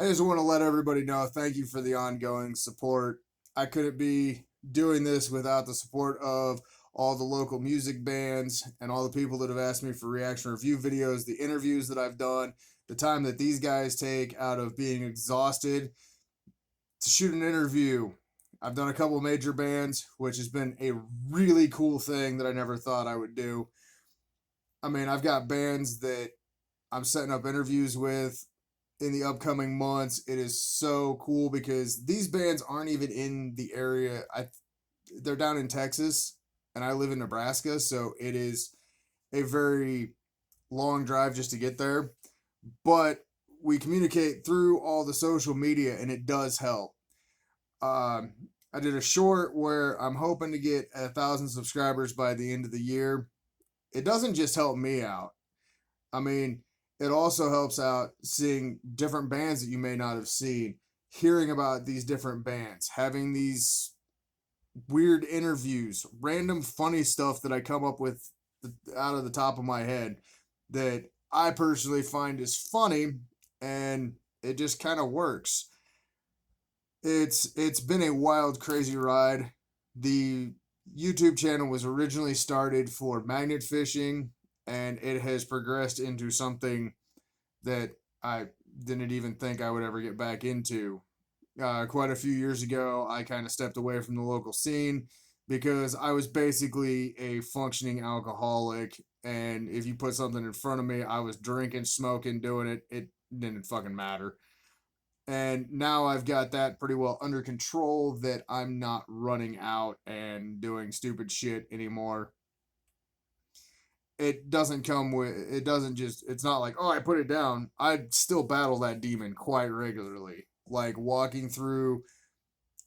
I just want to let everybody know thank you for the ongoing support. I couldn't be doing this without the support of all the local music bands and all the people that have asked me for reaction review videos, the interviews that I've done, the time that these guys take out of being exhausted to shoot an interview. I've done a couple major bands, which has been a really cool thing that I never thought I would do. I mean, I've got bands that I'm setting up interviews with in the upcoming months. It is so cool because these bands aren't even in the area. They're down in Texas and I live in Nebraska, so it is a very long drive just to get there. But we communicate through all the social media and it does help. Um, I did a short where I'm hoping to get 1,000 subscribers by the end of the year. It doesn't just help me out. I mean, it also helps out seeing different bands that you may not have seen, hearing about these different bands, having these weird interviews, random funny stuff that I come up with out of the top of my head that I personally find is funny, and it just kind of works. It's been a wild, crazy ride. The YouTube channel was originally started for magnet fishing, and it has progressed into something that I didn't even think I would ever get back into. Quite a few years ago, I kind of stepped away from the local scene because I was basically a functioning alcoholic. And if you put something in front of me, I was drinking, smoking, doing it. It didn't fucking matter. And now I've got that pretty well under control that I'm not running out and doing stupid shit anymore. It doesn't just, it's not like, oh, I put it down. I still battle that demon quite regularly. Like walking through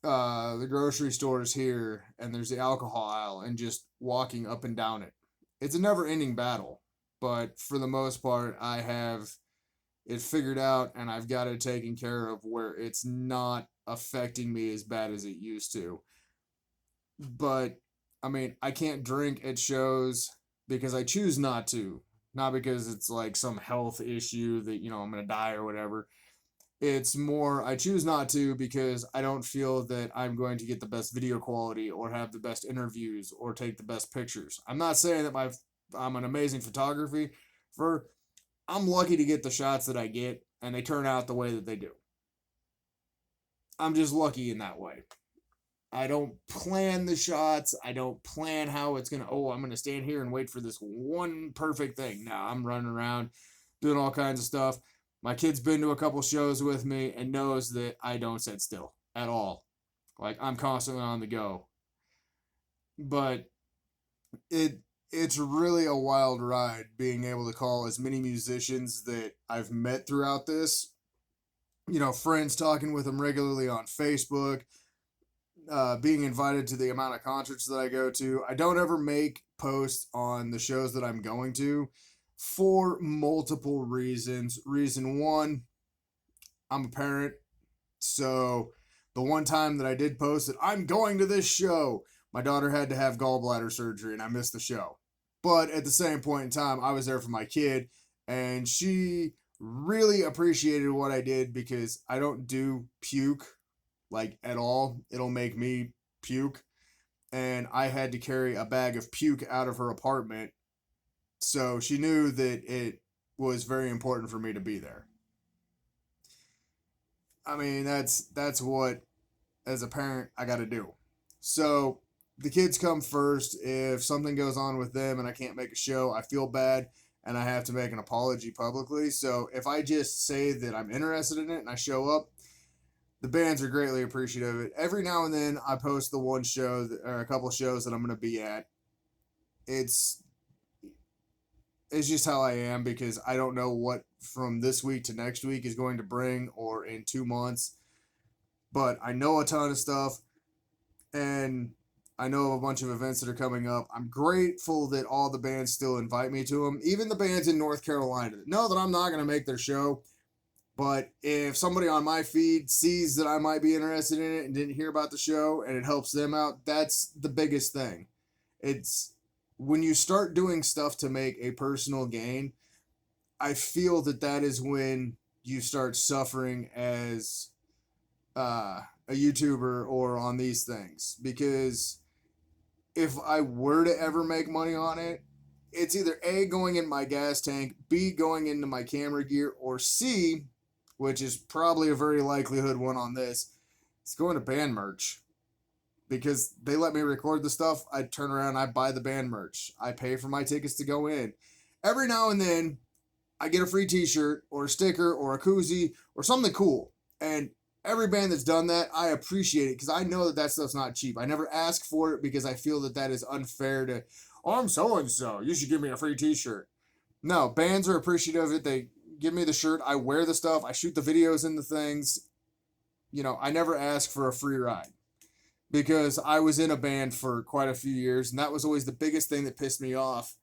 the grocery stores here and there's the alcohol aisle and just walking up and down it. It's a never ending battle. But for the most part, I have it figured out and I've got it taken care of where it's not affecting me as bad as it used to. But I mean, I can't drink at shows because I choose not to. Not because it's like some health issue that, I'm going to die or whatever. It's more, I choose not to because I don't feel that I'm going to get the best video quality or have the best interviews or take the best pictures. I'm not saying that I'm an amazing photography. For I'm lucky to get the shots that I get and they turn out the way that they do. I'm just lucky in that way. I don't plan the shots. I don't plan how it's going to, I'm going to stand here and wait for this one perfect thing. No, I'm running around doing all kinds of stuff. My kid's been to a couple shows with me and knows that I don't sit still at all. Like I'm constantly on the go. But it it's really a wild ride being able to call as many musicians that I've met throughout this. Friends talking with them regularly on Facebook, being invited to the amount of concerts that I go to. I don't ever make posts on the shows that I'm going to for multiple reasons. Reason one, I'm a parent. So the one time that I did post that I'm going to this show, my daughter had to have gallbladder surgery and I missed the show. But at the same point in time, I was there for my kid and she really appreciated what I did because I don't do puke like at all. It'll make me puke. And I had to carry a bag of puke out of her apartment. So she knew that it was very important for me to be there. I mean, that's what as a parent I got to do. So the kids come first. If something goes on with them and I can't make a show, I feel bad and I have to make an apology publicly. So if I just say that I'm interested in it and I show up, the bands are greatly appreciative of it. Every now and then I post the one show or a couple shows that I'm going to be at. It's it's just how I am because I don't know what from this week to next week is going to bring or in 2 months. But I know a ton of stuff and I know of a bunch of events that are coming up. I'm grateful that all the bands still invite me to them, even the bands in North Carolina that know that I'm not going to make their show. But if somebody on my feed sees that I might be interested in it and didn't hear about the show and it helps them out, that's the biggest thing. It's when you start doing stuff to make a personal gain, I feel that that is when you start suffering as a YouTuber or on these things. Because if I were to ever make money on it, it's either A, going in my gas tank, B, going into my camera gear, or C, which is probably a very likelihood one on this, it's going to band merch. Because they let me record the stuff, I turn around, I buy the band merch. I pay for my tickets to go in. Every now and then, I get a free t-shirt or a sticker or a koozie or something cool. And every band that's done that, I appreciate it because I know that stuff's not cheap. I never ask for it because I feel that is unfair to, oh, I'm so-and-so, you should give me a free t-shirt. No, bands are appreciative of it. They give me the shirt. I wear the stuff. I shoot the videos and the things. I never ask for a free ride because I was in a band for quite a few years, and that was always the biggest thing that pissed me off.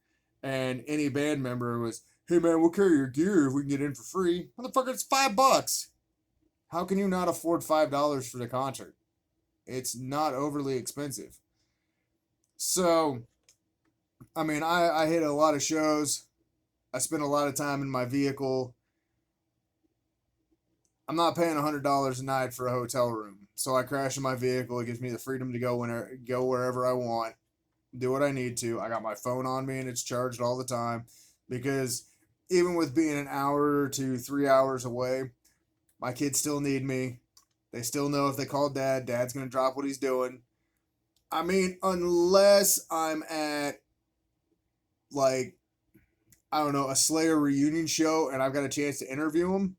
And any band member was, hey man, we'll carry your gear if we can get in for free. Motherfucker, it's $5. How can you not afford $5 for the concert? It's not overly expensive. So, I mean, I hit a lot of shows. I spent a lot of time in my vehicle. I'm not paying $100 a night for a hotel room. So I crash in my vehicle. It gives me the freedom to go wherever I want, do what I need to. I got my phone on me and it's charged all the time because even with being an hour to 3 hours away, my kids still need me. They still know if they call dad, dad's going to drop what he's doing. I mean, unless I'm at, like, I don't know, a Slayer reunion show and I've got a chance to interview him,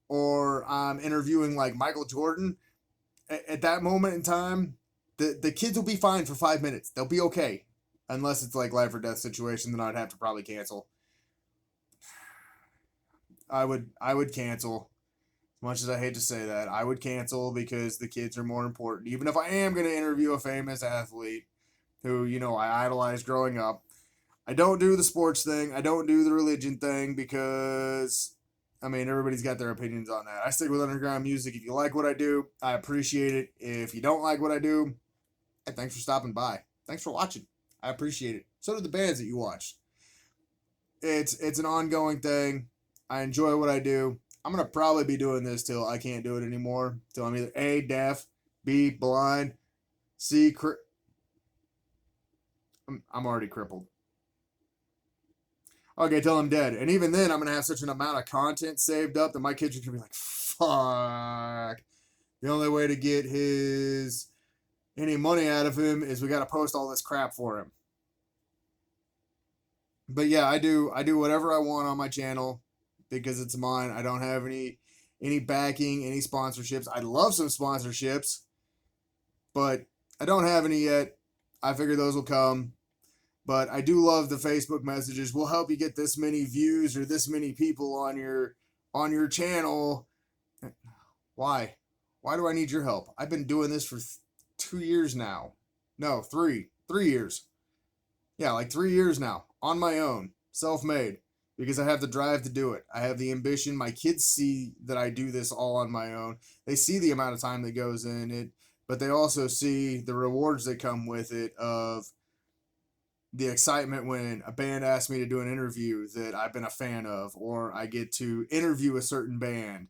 or I'm interviewing, like, Michael Jordan, at that moment in time, the kids will be fine for 5 minutes. They'll be okay. Unless it's, like, life or death situation, then I'd have to probably cancel. I would cancel. Much as I hate to say that, I would cancel because the kids are more important. Even if I am going to interview a famous athlete who, I idolized growing up, I don't do the sports thing. I don't do the religion thing because, I mean, everybody's got their opinions on that. I stick with underground music. If you like what I do, I appreciate it. If you don't like what I do, hey, thanks for stopping by. Thanks for watching. I appreciate it. So do the bands that you watch. It's an ongoing thing. I enjoy what I do. I'm going to probably be doing this till I can't do it anymore. Till I'm either A, deaf, B, blind, C, I'm already crippled. Okay, till I'm dead. And even then, I'm going to have such an amount of content saved up that my kids are going to be like, fuck. The only way to get any money out of him is we got to post all this crap for him. But yeah, I do whatever I want on my channel because it's mine. I don't have any backing, any sponsorships. I'd love some sponsorships, but I don't have any yet. I figure those will come. But I do love the Facebook messages. We'll help you get this many views or this many people on your channel. Why? Why do I need your help? I've been doing this for 2 years now. No, 3 years. Yeah, like 3 years now on my own, self-made, because I have the drive to do it. I have the ambition. My kids see that I do this all on my own. They see the amount of time that goes in it, but they also see the rewards that come with it of the excitement when a band asks me to do an interview that I've been a fan of, or I get to interview a certain band,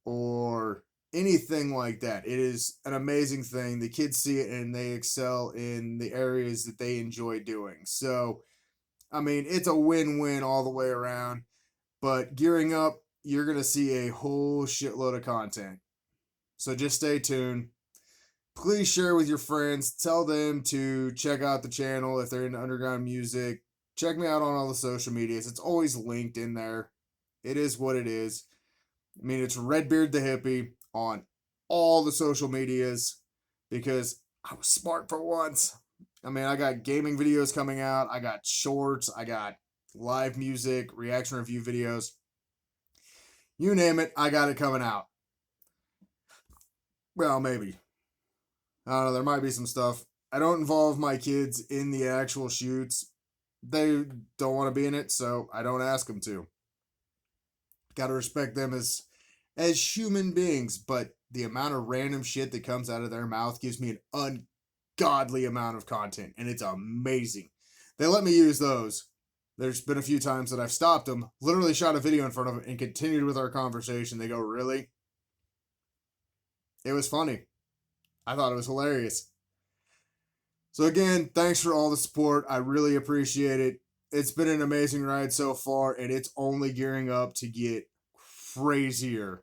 or anything like that. It is an amazing thing. The kids see it and they excel in the areas that they enjoy doing. So, I mean, it's a win-win all the way around. But gearing up, you're going to see a whole shitload of content. So just stay tuned. Please share with your friends. Tell them to check out the channel if they're into underground music. Check me out on all the social medias. It's always linked in there. It is what it is. I mean, it's Redbeard the Hippie on all the social medias because I was smart for once. I mean, I got gaming videos coming out. I got shorts. I got live music, reaction review videos. You name it, I got it coming out. Well, maybe. I don't know, there might be some stuff. I don't involve my kids in the actual shoots. They don't want to be in it, so I don't ask them to. Gotta respect them as human beings, but the amount of random shit that comes out of their mouth gives me an ungodly amount of content, and it's amazing. They let me use those. There's been a few times that I've stopped them, literally shot a video in front of them, and continued with our conversation. They go, "Really?" It was funny. I thought it was hilarious. So again, thanks for all the support. I really appreciate it. It's been an amazing ride so far, and it's only gearing up to get crazier